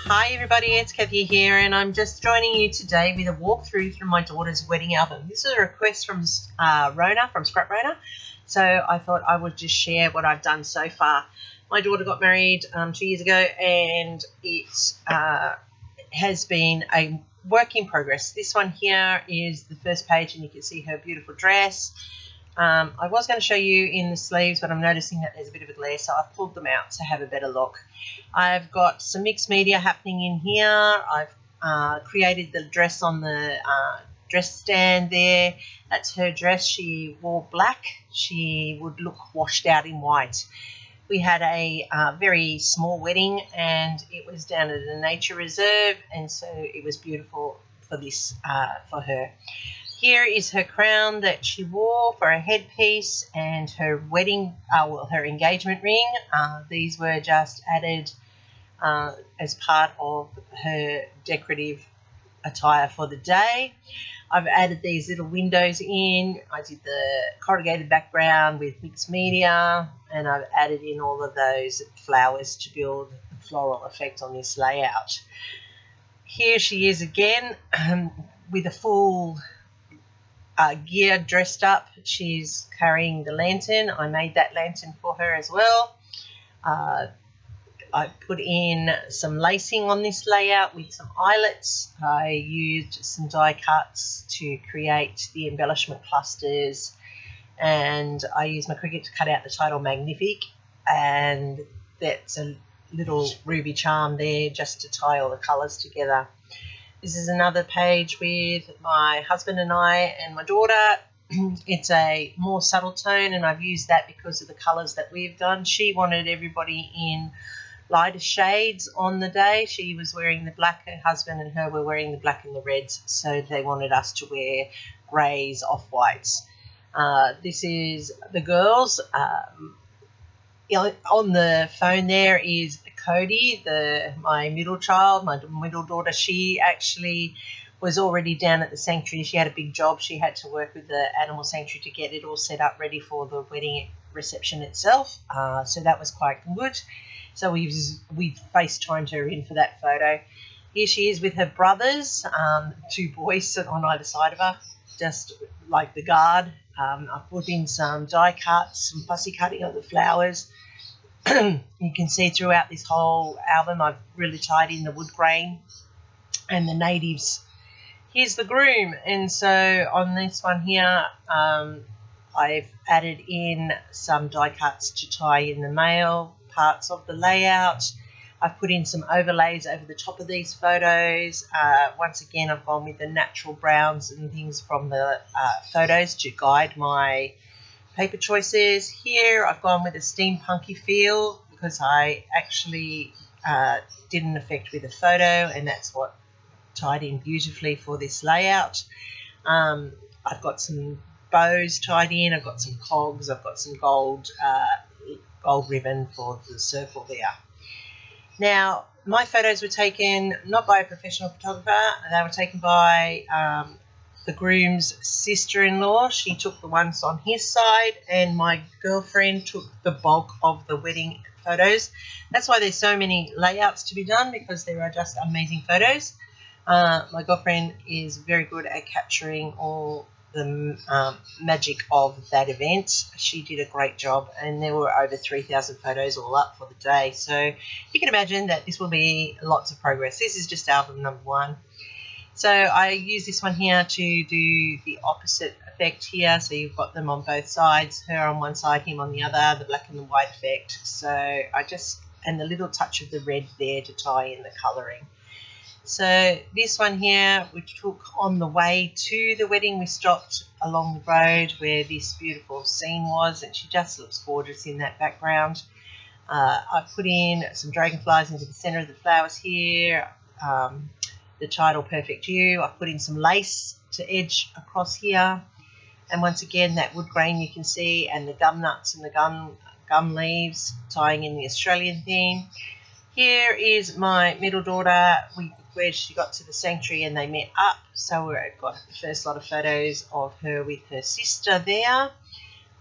Hi everybody, it's Kathy here, and I'm just joining you today with a walkthrough through my daughter's wedding album. This is a request from Rona, from Scrapbook, so I thought I would just share what I've done so far. My daughter got married 2 years ago, and it has been a work in progress. This one here is the first page, and you can see her beautiful dress. I was going to show you in the sleeves, but I'm noticing that there's a bit of a glare, so I've pulled them out to have a better look. I've got some mixed media happening in here. I've created the dress on the dress stand there. That's her dress. She wore black. She would look washed out in white. We had a very small wedding, and it was down at a nature reserve, and so it was beautiful for this for her. Here is her crown that she wore for a headpiece, and her wedding, her engagement ring. These were just added as part of her decorative attire for the day. I've added these little windows in. I did the corrugated background with mixed media, and I've added in all of those flowers to build a floral effect on this layout. Here she is again with a full gear dressed up. She's carrying the lantern. I made that lantern for her as well. I put in some lacing on this layout with some eyelets. I used some die cuts to create the embellishment clusters, and I used my Cricut to cut out the title Magnific, and that's a little ruby charm there just to tie all the colours together. This is another page with my husband and I and my daughter. It's a more subtle tone, and I've used that because of the colours that we've done. She wanted everybody in lighter shades on the day. She was wearing the black, her husband and her were wearing the black and the reds, so they wanted us to wear greys, off-whites. This is the girls. On the phone there is Cody, my middle child, my middle daughter. She actually was already down at the sanctuary. She had a big job. She had to work with the animal sanctuary to get it all set up ready for the wedding reception itself. So that was quite good. So we FaceTimed her in for that photo. Here she is with her brothers, 2 boys sit on either side of her, just like the guard. I put in some die cuts, some fussy cutting of the flowers. You can see throughout this whole album I've really tied in the wood grain and the natives. Here's the groom, and so on this one here I've added in some die cuts to tie in the male parts of the layout. I've put in some overlays over the top of these photos. Once again, I've gone with the natural browns and things from the photos to guide my paper choices. Here I've gone with a steampunky feel because I actually did an effect with a photo, and that's what tied in beautifully for this layout. I've got some bows tied in. I've got some cogs. I've got some gold ribbon for the circle there. Now, my photos were taken not by a professional photographer. They were taken by the groom's sister-in-law. She took the ones on his side, and my girlfriend took the bulk of the wedding photos. That's why there's so many layouts to be done, because there are just amazing photos. My girlfriend is very good at capturing all the magic of that event. She did a great job, and there were over 3,000 photos all up for the day. So you can imagine that this will be lots of progress. This is just album number 1. So I use this one here to do the opposite effect here. So you've got them on both sides, her on one side, him on the other, the black and the white effect. So and the little touch of the red there to tie in the colouring. So this one here, we took on the way to the wedding. We stopped along the road where this beautiful scene was, and she just looks gorgeous in that background. I put in some dragonflies into the centre of the flowers here. The title Perfect You. I put in some lace to edge across here, and once again that wood grain you can see, and the gum nuts and the gum leaves tying in the Australian theme. Here is my middle daughter where she got to the sanctuary and they met up, so we've got the first lot of photos of her with her sister there.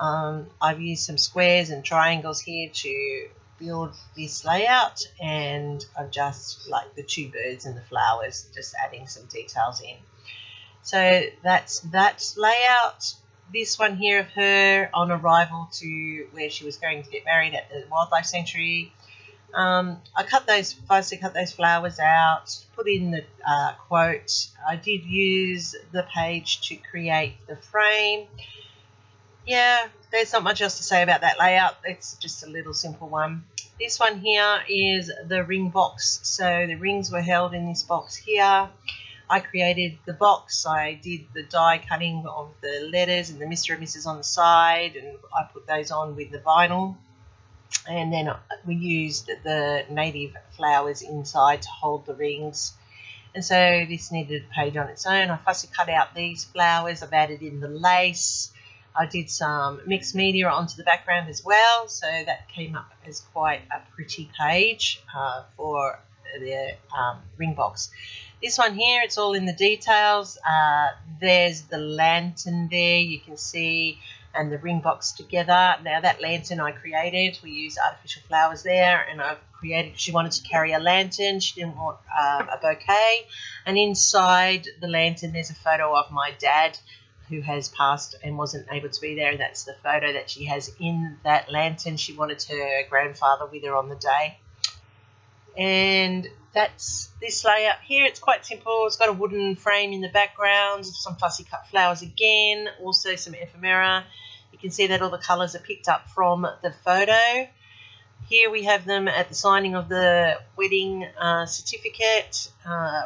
I've used some squares and triangles here to build this layout, and I've just like the two birds and the flowers, just adding some details in. So that's that layout. This one here of her on arrival to where she was going to get married at the wildlife sanctuary. I cut those flowers out, put in the quote. I did use the page to create the frame. Yeah, there's not much else to say about that layout. It's just a little simple one. This one here is the ring box. So the rings were held in this box here. I created the box. I did the die cutting of the letters and the Mr. and Mrs. on the side, and I put those on with the vinyl. And then we used the native flowers inside to hold the rings. And so this needed a page on its own. I fussy cut out these flowers. I've added in the lace. I did some mixed media onto the background as well, so that came up as quite a pretty page for the ring box. This one here, it's all in the details. There's the lantern there, you can see, and the ring box together. Now that lantern I created, we used artificial flowers there, and I've created, she wanted to carry a lantern, she didn't want a bouquet, and inside the lantern there's a photo of my dad who has passed and wasn't able to be there. That's the photo that she has in that lantern. She wanted her grandfather with her on the day. And that's this layout here. It's quite simple. It's got a wooden frame in the background, some fussy cut flowers again, also some ephemera. You can see that all the colours are picked up from the photo. Here we have them at the signing of the wedding certificate.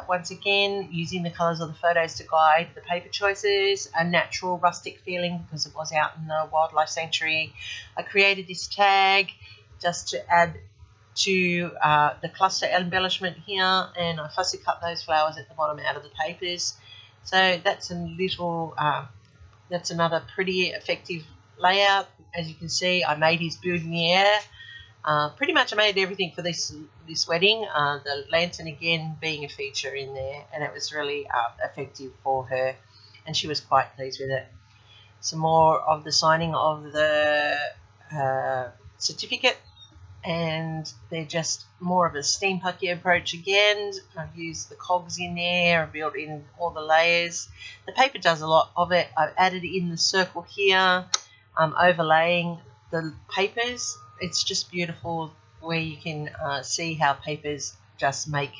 Once again, using the colours of the photos to guide the paper choices. A natural rustic feeling because it was out in the wildlife sanctuary. I created this tag just to add to the cluster embellishment here, and I fussy cut those flowers at the bottom out of the papers. So that's a little, that's another pretty effective layout. As you can see, I made his boutonniere. Pretty much I made everything for this wedding, the lantern again being a feature in there, and it was really effective for her, and she was quite pleased with it. Some more of the signing of the certificate, and they're just more of a steampunky approach again. I've used the cogs in there, I've built in all the layers. The paper does a lot of it. I've added in the circle here, overlaying the papers. It's just beautiful where you can see how papers just make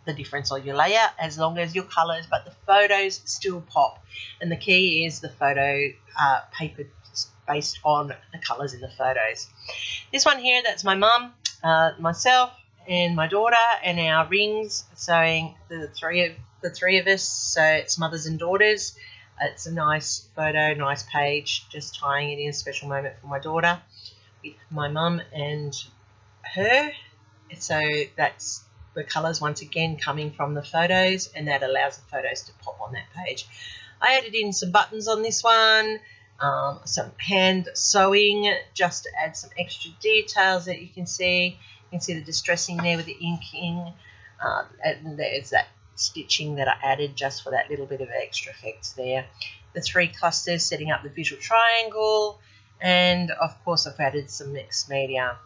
the difference on your layout as long as your colours, but the photos still pop. And the key is the photo paper based on the colours in the photos. This one here, that's my mum, myself and my daughter, and our rings, showing the three of us, so it's mothers and daughters. It's a nice photo, nice page, just tying it in a special moment for my daughter with my mum and her. So that's the colours once again coming from the photos, and that allows the photos to pop on that page. I added in some buttons on this one, some hand sewing just to add some extra details that you can see. You can see the distressing there with the inking, and there's that stitching that I added just for that little bit of extra effect there. The three clusters setting up the visual triangle, and of course I've added some mixed media.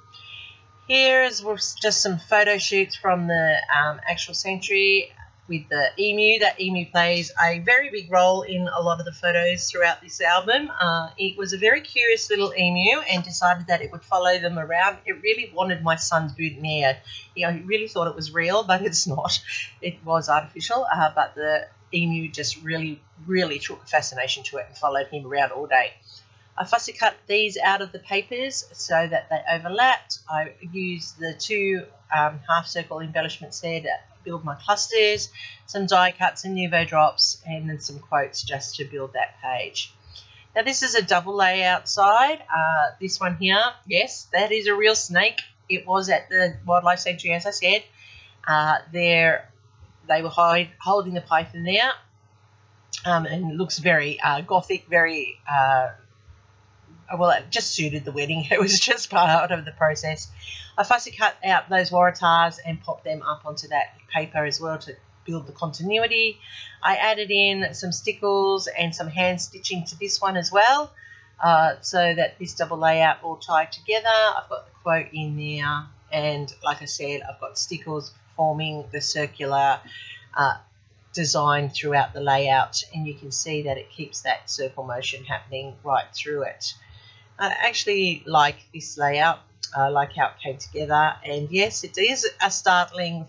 Here's just some photo shoots from the actual sanctuary with the emu. That emu plays a very big role in a lot of the photos throughout this album. It was a very curious little emu and decided that it would follow them around. It really wanted my son's boutonniere. He really thought it was real, but it's not. It was artificial, but the emu just really took a fascination to it and followed him around all day. I fussy cut these out of the papers so that they overlapped. I used the two half circle embellishments there to build my clusters, some die cuts and Nuvo drops, and then some quotes just to build that page. Now this is a double layout side. This one here, yes, that is a real snake. It was at the wildlife sanctuary, as I said. They were holding the python there, and it looks very gothic, very well, it just suited the wedding. It was just part of the process. I fussy cut out those waratahs and popped them up onto that paper as well to build the continuity. I added in some stickles and some hand stitching to this one as well. so that this double layout all tied together. I've got the quote in there, and like I said, I've got stickers forming the circular design throughout the layout, and you can see that it keeps that circle motion happening right through it. I actually like this layout. I like how it came together, and yes, it is a startling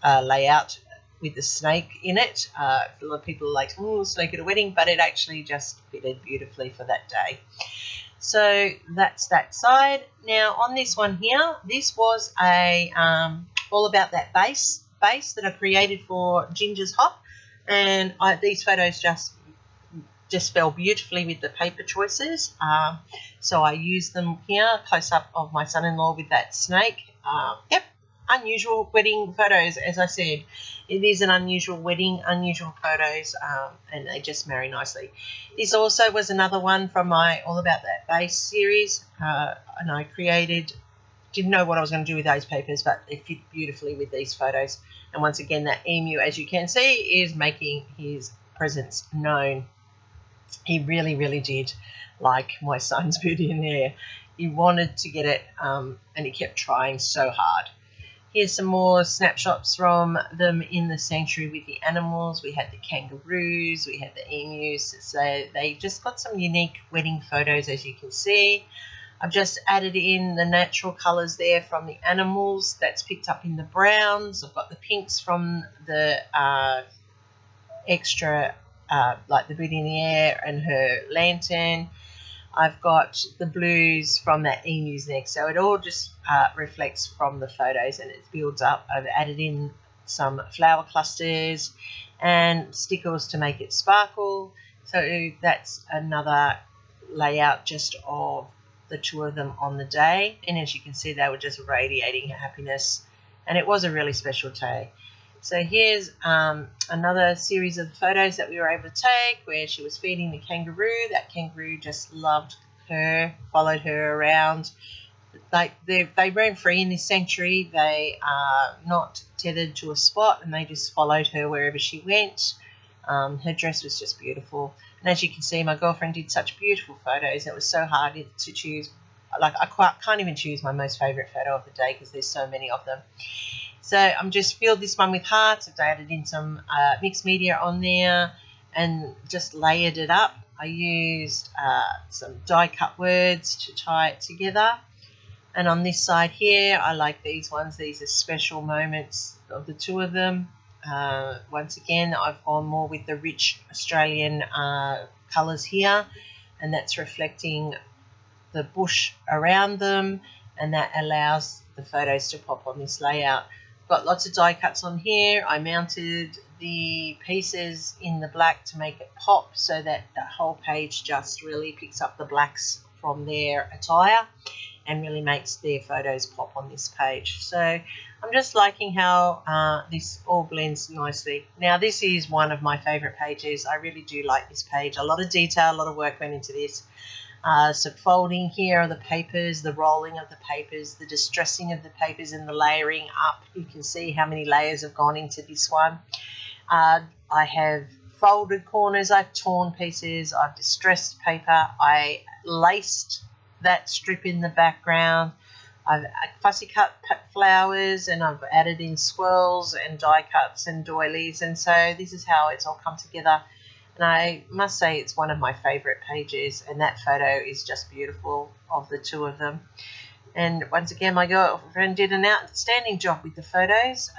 layout with the snake in it. A lot of people are like, oh, snake at a wedding, but it actually just fitted beautifully for that day. So that's that side. Now on this one here, this was a all about that base that I created for Ginger's Hop, and these photos just fell beautifully with the paper choices. So I used them here, close up of my son-in-law with that snake. Yep. Unusual wedding photos, as I said. It is an unusual wedding, unusual photos, and they just marry nicely. This also was another one from my All About That Base series, and I didn't know what I was going to do with those papers, but they fit beautifully with these photos. And once again, that emu, as you can see, is making his presence known. He really, really did like my son's boutonniere. He wanted to get it, and he kept trying so hard. Here's some more snapshots from them in the sanctuary with the animals. We had the kangaroos, we had the emus. So they just got some unique wedding photos, as you can see. I've just added in the natural colours there from the animals. That's picked up in the browns. I've got the pinks from the extra, like the boutonniere and her lantern. I've got the blues from that emu's neck, so it all just reflects from the photos and it builds up. I've added in some flower clusters and stickers to make it sparkle. So that's another layout just of the two of them on the day, and as you can see, they were just radiating happiness, and it was a really special day. So here's another series of photos that we were able to take where she was feeding the kangaroo. That kangaroo just loved her, followed her around. They roam free in this sanctuary. They are not tethered to a spot, and they just followed her wherever she went. Her dress was just beautiful. And as you can see, my girlfriend did such beautiful photos. It was so hard to choose. Like, I can't even choose my most favourite photo of the day because there's so many of them. So I'm just filled this one with hearts. I've added in some mixed media on there and just layered it up. I used some die cut words to tie it together. And on this side here, I like these ones. These are special moments of the two of them. Once again, I've gone more with the rich Australian colours here, and that's reflecting the bush around them, and that allows the photos to pop on this layout. Got lots of die cuts on here. I mounted the pieces in the black to make it pop so that the whole page just really picks up the blacks from their attire and really makes their photos pop on this page. So I'm just liking how this all blends nicely. Now this is one of my favourite pages. I really do like this page. A lot of detail, a lot of work went into this. So folding here of the papers, the rolling of the papers, the distressing of the papers and the layering up. You can see how many layers have gone into this one. I have folded corners, I've torn pieces, I've distressed paper, I laced that strip in the background, I've fussy cut flowers, and I've added in swirls and die cuts and doilies, and so this is how it's all come together. And I must say it's one of my favourite pages, and that photo is just beautiful of the two of them. And once again, my girlfriend did an outstanding job with the photos.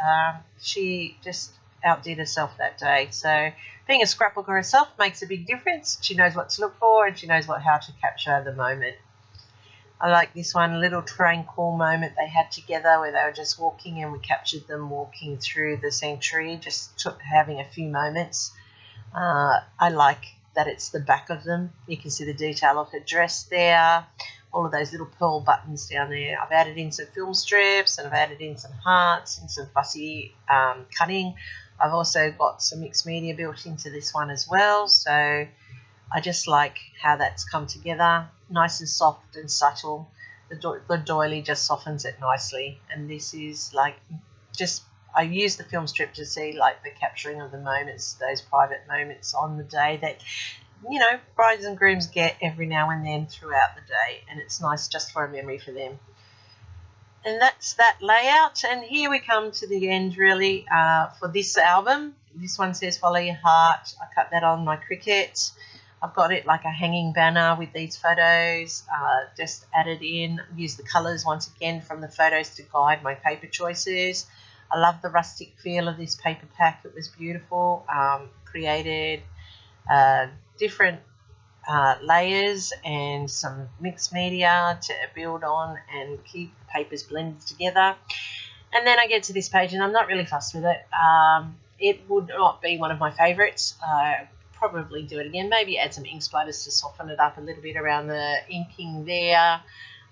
She just outdid herself that day. So being a scrapbooker herself makes a big difference. She knows what to look for, and she knows how to capture the moment. I like this one, a little tranquil moment they had together where they were just walking, and we captured them walking through the sanctuary, just having a few moments. I like that it's the back of them. You can see the detail of her dress there, all of those little pearl buttons down there. I've added in some film strips, and I've added in some hearts and some fussy cutting. I've also got some mixed media built into this one as well, so I just like how that's come together. Nice and soft and subtle. The doily just softens it nicely, and this is like just, I use the film strip to see like the capturing of the moments, those private moments on the day that you know, brides and grooms get every now and then throughout the day, and it's nice just for a memory for them. And that's that layout, and here we come to the end really for this album. This one says follow your heart. I cut that on my Cricut. I've got it like a hanging banner with these photos, just added in, use the colours once again from the photos to guide my paper choices. I love the rustic feel of this paper pack. It was beautiful. Created different layers and some mixed media to build on and keep the papers blended together. And then I get to this page and I'm not really fussed with it. It would not be one of my favourites. Probably do it again, maybe add some ink splatters to soften it up a little bit around the inking there.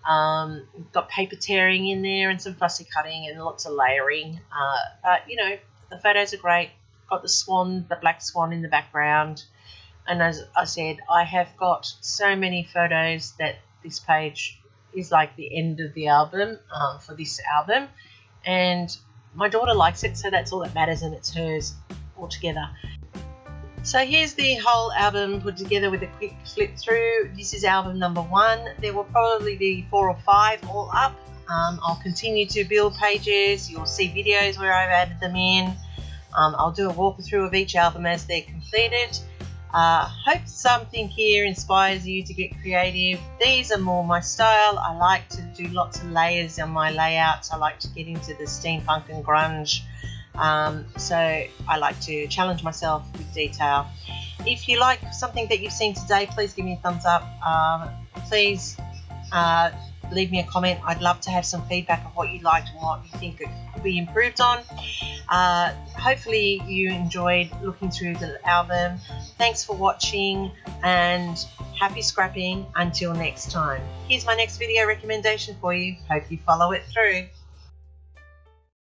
Got paper tearing in there and some fussy cutting and lots of layering, but you know, the photos are great. Got the swan, the black swan in the background, and as I said, I have got so many photos that this page is like the end of the album for this album, and my daughter likes it, so that's all that matters, and it's hers altogether. So here's the whole album put together with a quick flip through. This is album number 1. There will probably be 4 or 5 all up. I'll continue to build pages. You'll see videos where I've added them in. I'll do a walkthrough of each album as they're completed. Hope something here inspires you to get creative. These are more my style. I like to do lots of layers on my layouts. I like to get into the steampunk and grunge. So I like to challenge myself with detail. If you like something that you've seen today, please give me a thumbs up. Please leave me a comment. I'd love to have some feedback of what you liked and what you think it could be improved on. Hopefully you enjoyed looking through the album. Thanks for watching and happy scrapping until next time. Here's my next video recommendation for you. Hope you follow it through.